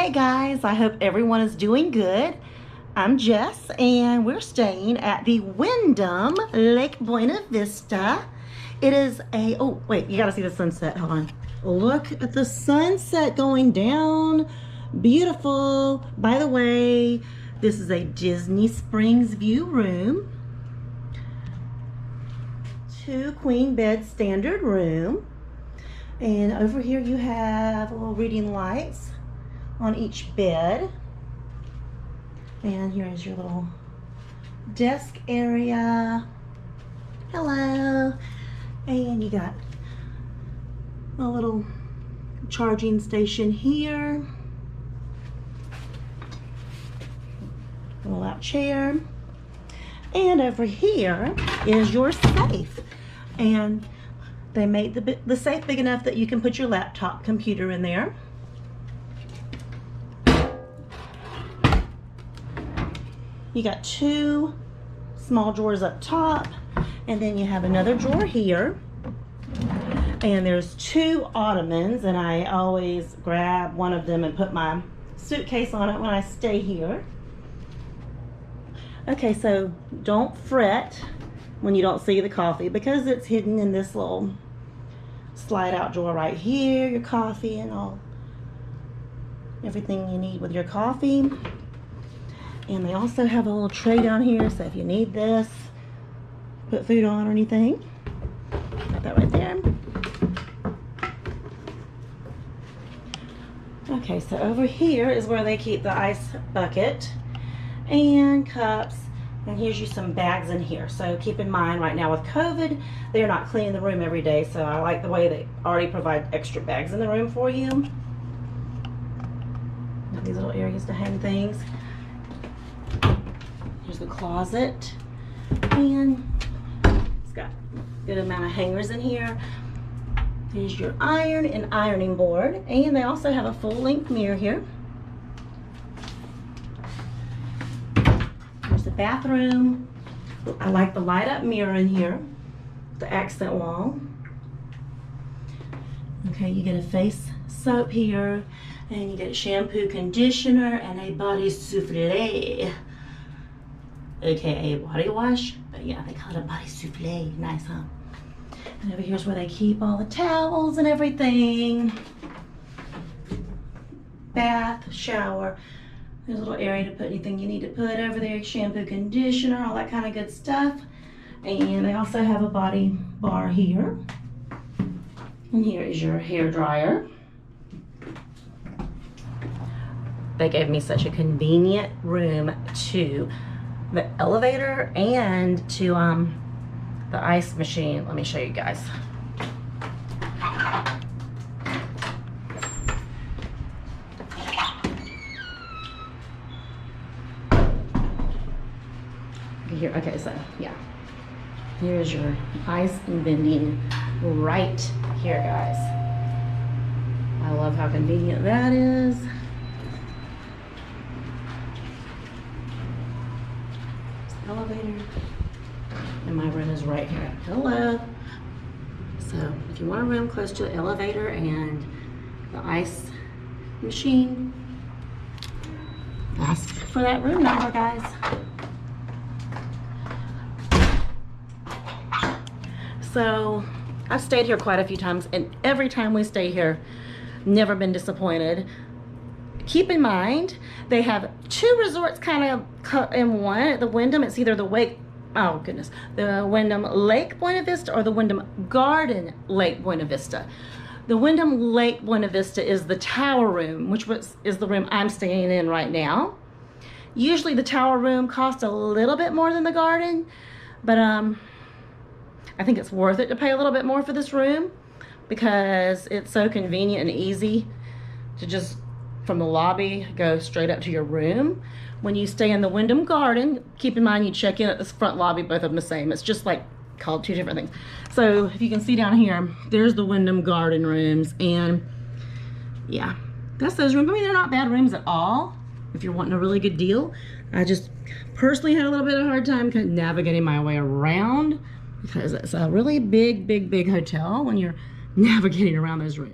Hey guys, I hope everyone is doing good. I'm Jess and we're staying at the Wyndham Lake Buena Vista. It is a, oh wait, you gotta see the sunset, hold on. Look at the sunset going down. Beautiful. By the way, this is a Disney Springs view room. 2 queen bed standard room. And over here you have little reading lights on each bed. And here is your little desk area. Hello. And you got a little charging station here. Roll out chair. And over here is your safe. And they made the safe big enough that you can put your laptop computer in there. You got 2 small drawers up top, and then you have another drawer here. And there's 2 ottomans, and I always grab one of them and put my suitcase on it when I stay here. Okay, so don't fret when you don't see the coffee because it's hidden in this little slide out drawer right here. Your coffee and everything you need with your coffee. And they also have a little tray down here, so if you need this, put food on or anything, got that right there. Okay, so over here is where they keep the ice bucket and cups. And here's you some bags in here. So keep in mind right now with COVID, they're not cleaning the room every day. So I like the way they already provide extra bags in the room for you. Got these little areas to hang things. Here's the closet. And it's got a good amount of hangers in here. Here's your iron and ironing board. And they also have a full-length mirror here. The bathroom. I like the light up mirror in here, the accent wall. Okay, you get a face soap here, and you get shampoo, conditioner, and a body souffle, aka body wash, but yeah, they call it a body souffle. Nice, huh? And over here's where they keep all the towels and everything. Bath, shower. There's a little area to put anything you need to put over there, shampoo, conditioner, all that kind of good stuff. And they also have a body bar here. And here is your hair dryer. They gave me such a convenient room to the elevator and to the ice machine. Let me show you guys. Here, okay, so yeah, here's your ice and vending right here, guys. I love how convenient that is. Elevator, and my room is right here. Hello. So if you want a room close to the elevator and the ice machine, ask for that room number, guys. So I've stayed here quite a few times, and every time we stay here, never been disappointed. Keep in mind, they have 2 resorts kind of in one. At the Wyndham, it's either the the Wyndham Lake Buena Vista or the Wyndham Garden Lake Buena Vista. The Wyndham Lake Buena Vista is the tower room, which is the room I'm staying in right now. Usually the tower room costs a little bit more than the garden, but I think it's worth it to pay a little bit more for this room because it's so convenient and easy to just from the lobby go straight up to your room. When you stay in the Wyndham Garden, keep in mind you check in at this front lobby, both of them the same. It's just like called 2 different things. So if you can see down here, there's the Wyndham Garden rooms, and yeah, that's those rooms. I mean, they're not bad rooms at all if you're wanting a really good deal. I just personally had a little bit of a hard time kind of navigating my way around because it's a really big hotel when you're navigating around those rooms.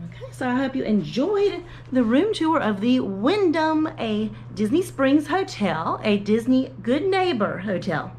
Okay, so I hope you enjoyed the room tour of the Wyndham, a Disney Springs hotel, a Disney Good Neighbor hotel.